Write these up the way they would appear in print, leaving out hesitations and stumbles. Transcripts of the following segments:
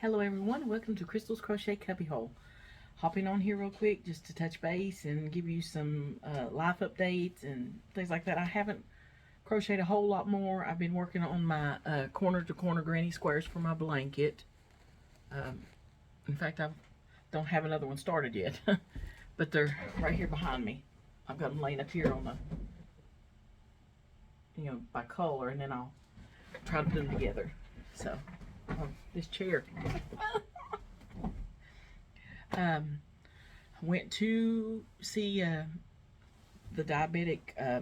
Hello everyone, welcome to Crystal's Crochet Cubbyhole. Hopping on here real quick just to touch base and give you some life updates and things like that. I haven't crocheted a whole lot more. I've been working on my corner to corner granny squares for my blanket. In fact, I don't have another one started yet, but they're right here behind me. I've got them laying up here on the, by color, and then I'll try to put them together. So, this chair. Went to see the diabetic. I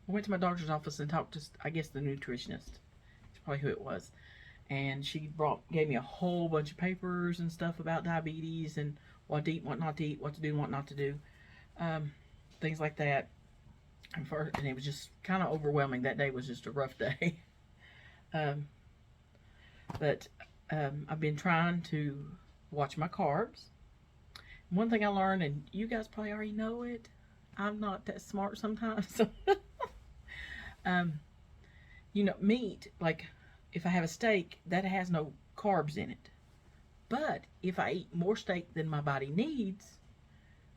went to my doctor's office and talked to, I guess, the nutritionist. It's probably who it was. And she gave me a whole bunch of papers and stuff about diabetes and what to eat, what not to eat, what to do and what not to do. Things like that. And it was just kind of overwhelming. That day was just a rough day. But I've been trying to watch my carbs. One thing I learned, and you guys probably already know it, I'm not that smart sometimes. Meat, like if I have a steak, that has no carbs in it. But if I eat more steak than my body needs,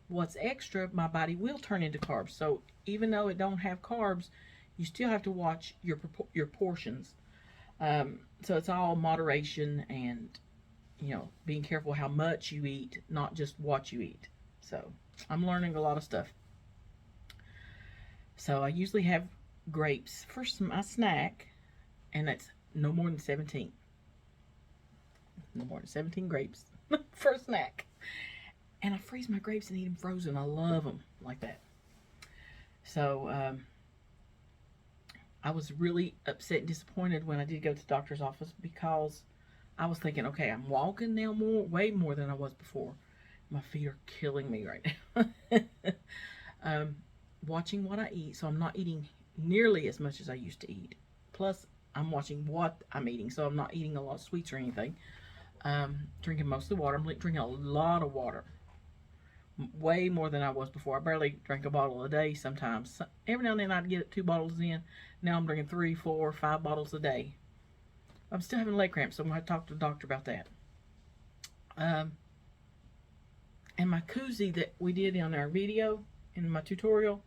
what's extra, my body will turn into carbs. So even though it don't have carbs, you still have to watch your portions. So it's all moderation and, being careful how much you eat, not just what you eat. So I'm learning a lot of stuff. So I usually have grapes for my snack, and that's no more than 17. No more than 17 grapes for a snack. And I freeze my grapes and eat them frozen. I love them like that. So I was really upset and disappointed when I did go to the doctor's office, because I was thinking, okay, I'm walking now way more than I was before. My feet are killing me right now. Watching what I eat, so I'm not eating nearly as much as I used to eat. Plus, I'm watching what I'm eating, so I'm not eating a lot of sweets or anything. Drinking mostly water. I'm drinking a lot of water. Way more than I was before. I barely drank a bottle a day sometimes. Every now and then I'd get 2 bottles in. Now I'm drinking 3, 4, 5 bottles a day. I'm still having leg cramps, so I'm going to talk to the doctor about that. And my koozie that we did in our video, in my tutorial,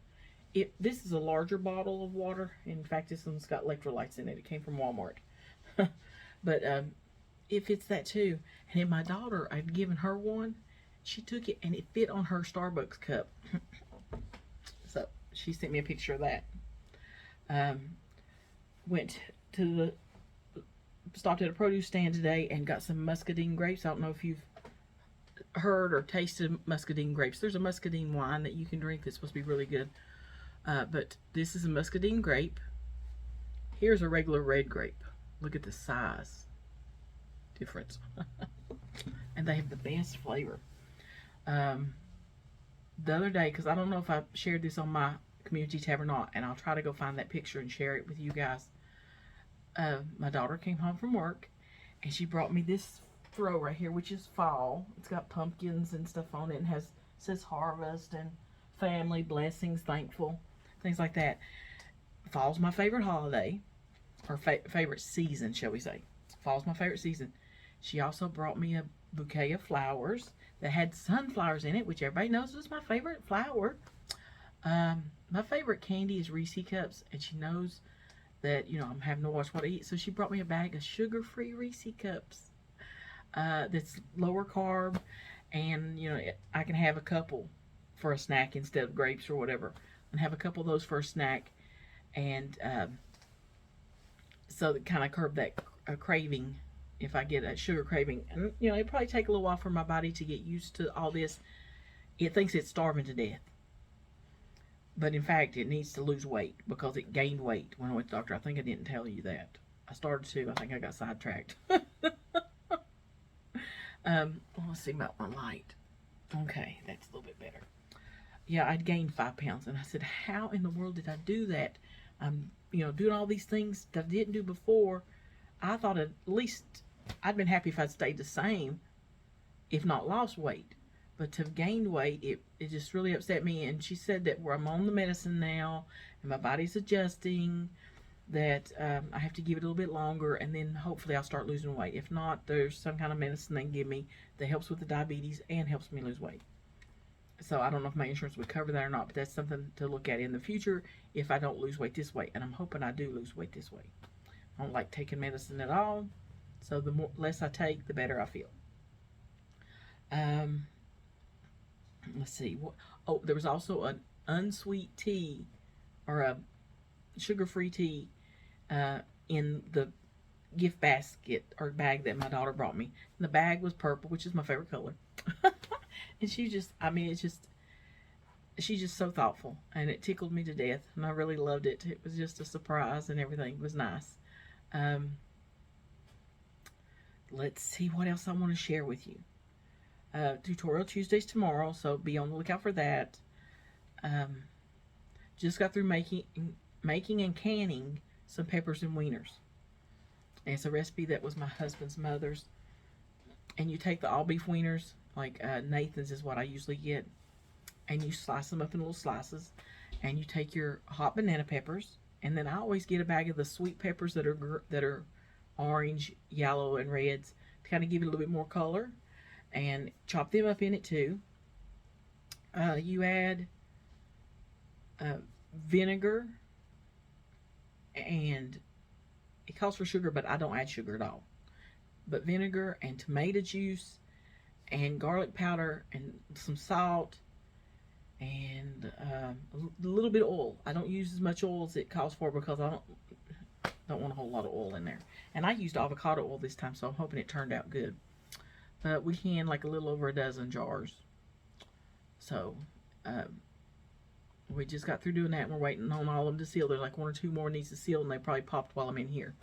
this is a larger bottle of water. In fact, this one's got electrolytes in it. It came from Walmart. But it fits that too. And then my daughter, I'd given her one. She took it and it fit on her Starbucks cup. So she sent me a picture of that. Stopped at a produce stand today and got some muscadine grapes. I don't know if you've heard or tasted muscadine grapes. There's a muscadine wine that you can drink that's supposed to be really good. But this is a muscadine grape. Here's a regular red grape. Look at the size difference. And they have the best flavor. The other day, because I don't know if I shared this on my community tab or not, and I'll try to go find that picture and share it with you guys. My daughter came home from work and she brought me this throw right here, which is fall. It's got pumpkins and stuff on it, and says harvest and family, blessings, thankful, things like that. Fall's my favorite holiday, or favorite season, shall we say. Fall's my favorite season. She also brought me a bouquet of flowers that had sunflowers in it, which everybody knows is my favorite flower. My favorite candy is Reese cups, and she knows that, I'm having to watch what I eat. So she brought me a bag of sugar-free Reese cups that's lower carb, and, I can have a couple for a snack instead of grapes or whatever. And have a couple of those for a snack, and so that kind of curb that craving if I get a sugar craving. And, it'll probably take a little while for my body to get used to all this. It thinks it's starving to death. But in fact, it needs to lose weight because it gained weight when I went to the doctor. I think I didn't tell you that. I started to. I think I got sidetracked. Let's see about my light. Okay, that's a little bit better. Yeah, I'd gained 5 pounds. And I said, how in the world did I do that? I'm, doing all these things that I didn't do before. I thought at least I'd been happy if I'd stayed the same, if not lost weight. But to have gained weight, it just really upset me. And she said that I'm on the medicine now, and my body's adjusting, that I have to give it a little bit longer, and then hopefully I'll start losing weight. If not, there's some kind of medicine they can give me that helps with the diabetes and helps me lose weight. So I don't know if my insurance would cover that or not, but that's something to look at in the future if I don't lose weight this way. And I'm hoping I do lose weight this way. I don't like taking medicine at all, so the less I take, the better I feel. Let's see. Oh, there was also an unsweet tea or a sugar-free tea in the gift basket or bag that my daughter brought me. And the bag was purple, which is my favorite color. And she just, I mean, she's just so thoughtful, and it tickled me to death, and I really loved it. It was just a surprise, and everything was nice. Let's see what else I want to share with you. Tutorial Tuesdays tomorrow, so be on the lookout for that. Just got through making and canning some peppers and wieners. And it's a recipe that was my husband's mother's. And you take the all beef wieners, like Nathan's is what I usually get, and you slice them up in little slices, and you take your hot banana peppers, and then I always get a bag of the sweet peppers that are orange, yellow, and reds to kind of give it a little bit more color, and chop them up in it too. You add vinegar, and it calls for sugar, but I don't add sugar at all. But vinegar and tomato juice and garlic powder and some salt and a little bit of oil. I don't use as much oil as it calls for because I don't want a whole lot of oil in there. And I used avocado oil this time, so I'm hoping it turned out good. But we can like a little over a dozen jars. So we just got through doing that, and we're waiting on all of them to seal. There's like one or two more needs to seal, and they probably popped while I'm in here.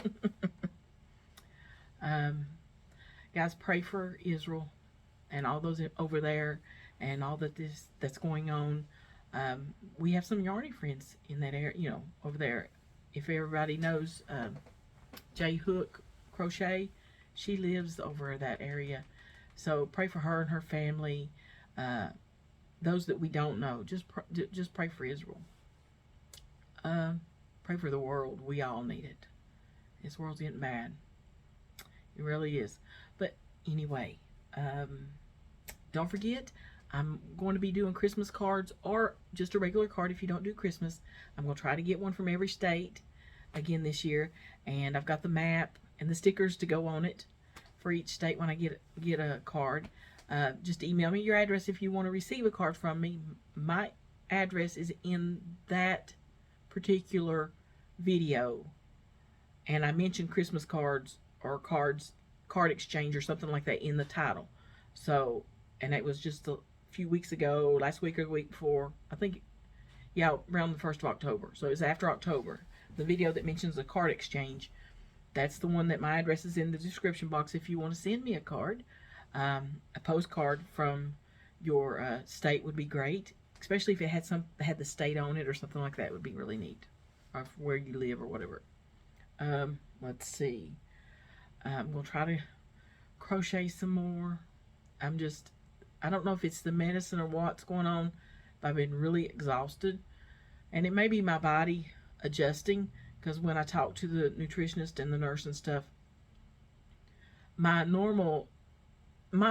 Guys, pray for Israel and all those over there and all that's going on. We have some yarny friends in that area, you know, over there. If everybody knows J Hook Crochet, she lives over that area. So pray for her and her family. Those that we don't know, just pray for Israel. Pray for the world. We all need it. This world's getting bad. It really is. But anyway, don't forget, I'm going to be doing Christmas cards, or just a regular card if you don't do Christmas. I'm going to try to get one from every state again this year. And I've got the map and the stickers to go on it for each state when I get a card. Just email me your address if you want to receive a card from me. My address is in that particular video. And I mentioned Christmas cards or card exchange or something like that in the title. So, and it was just a few weeks ago, last week or the week before, I think, yeah, around the 1st of October. So it's after October. The video that mentions the card exchange, that's the one that my address is in the description box if you want to send me a card. A postcard from your state would be great, especially if it had the state on it or something like that. Would be really neat, or where you live or whatever. Let's see. I'm gonna try to crochet some more. I don't know if it's the medicine or what's going on, but I've been really exhausted, and it may be my body adjusting, because when I talk to the nutritionist and the nurse and stuff, my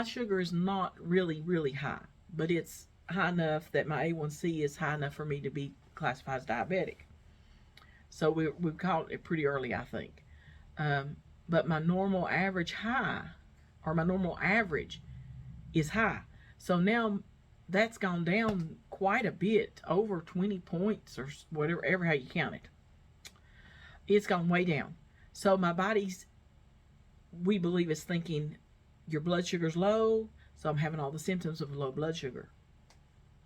sugar is not really high, but it's high enough that my A1C is high enough for me to be classified as diabetic. So we've caught it pretty early, I think. But my normal average is high. So now that's gone down quite a bit, over 20 points or whatever, how you count it. It's gone way down. So my body's, we believe, is thinking your blood sugar's low, so I'm having all the symptoms of low blood sugar,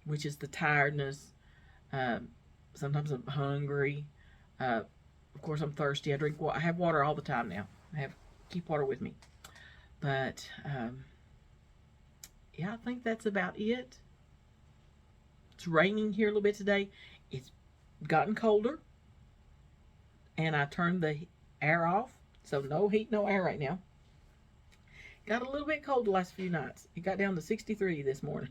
which is the tiredness. Sometimes I'm hungry. Of course, I'm thirsty. I have water all the time now. Keep water with me. But yeah, I think that's about it. It's raining here a little bit today. It's gotten colder, and I turned the air off, so no heat, no air right now. Got a little bit cold the last few nights. It got down to 63 this morning.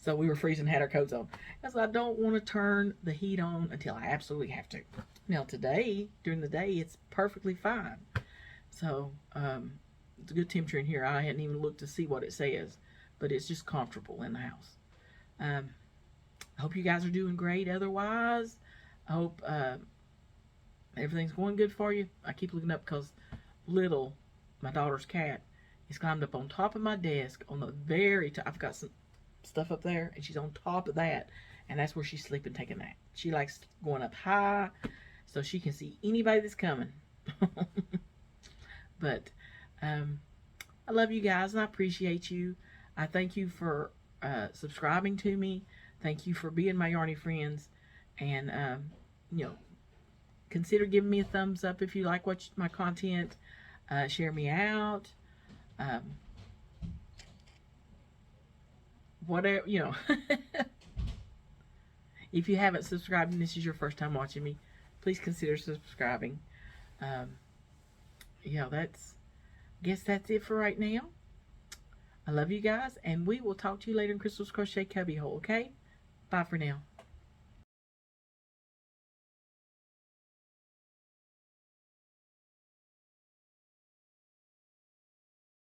So we were freezing, had our coats on. Because I don't want to turn the heat on until I absolutely have to. Now today, during the day, it's perfectly fine. So it's a good temperature in here. I hadn't even looked to see what it says, but it's just comfortable in the house. I hope you guys are doing great. Otherwise, I hope everything's going good for you. I keep looking up because Little, my daughter's cat, has climbed up on top of my desk on the very top. I've got some stuff up there, and she's on top of that, and that's where she's sleeping, taking a nap. She likes going up high so she can see anybody that's coming. But I love you guys, and I appreciate you. I thank you for subscribing to me. Thank you for being my yarny friends, and you know, consider giving me a thumbs up if you like my content. Share me out. Whatever, you know. If you haven't subscribed and this is your first time watching me, please consider subscribing. Yeah, guess that's it for right now. I love you guys, and we will talk to you later in Crystal's Crochet Cubbyhole, okay? Bye for now.